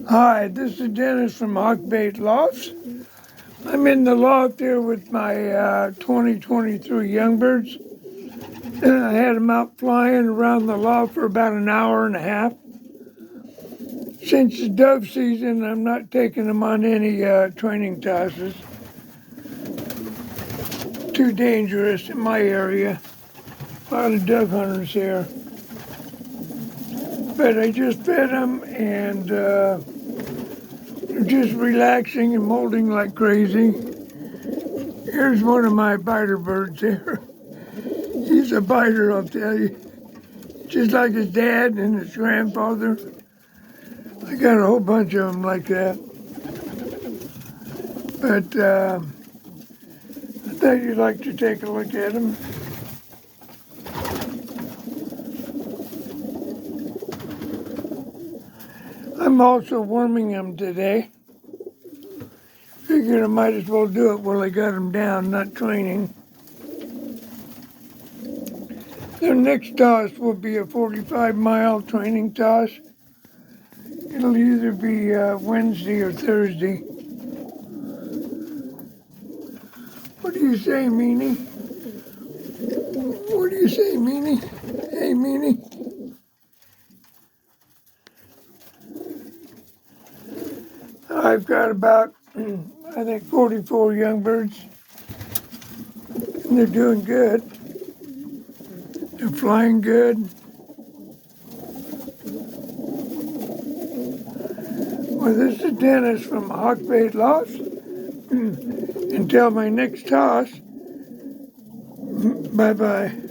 Hi, this is Dennis from Hawkbait Lofts. I'm in the loft here with my 2023 Youngbirds. And I had them out flying around the loft for about an hour and a half. Since it's dove season, I'm not taking them on any training tosses. Too dangerous in my area. A lot of dove hunters here. But I just fed them and they're just relaxing and molting like crazy. Here's one of my biter birds here. He's a biter, I'll tell you. Just like his dad and his grandfather. I got a whole bunch of them like that. But I thought you'd like to take a look at them. I'm also worming them today. Figured I might as well do it while I got them down, not training. Their next toss will be a 45-mile training toss. It'll either be Wednesday or Thursday. What do you say, Meanie? What do you say, Meanie? Hey, Meanie? I've got about, I think, 44 young birds. And they're doing good. They're flying good. Well, this is Dennis from Hawkbait Lofts. Until my next toss, bye-bye.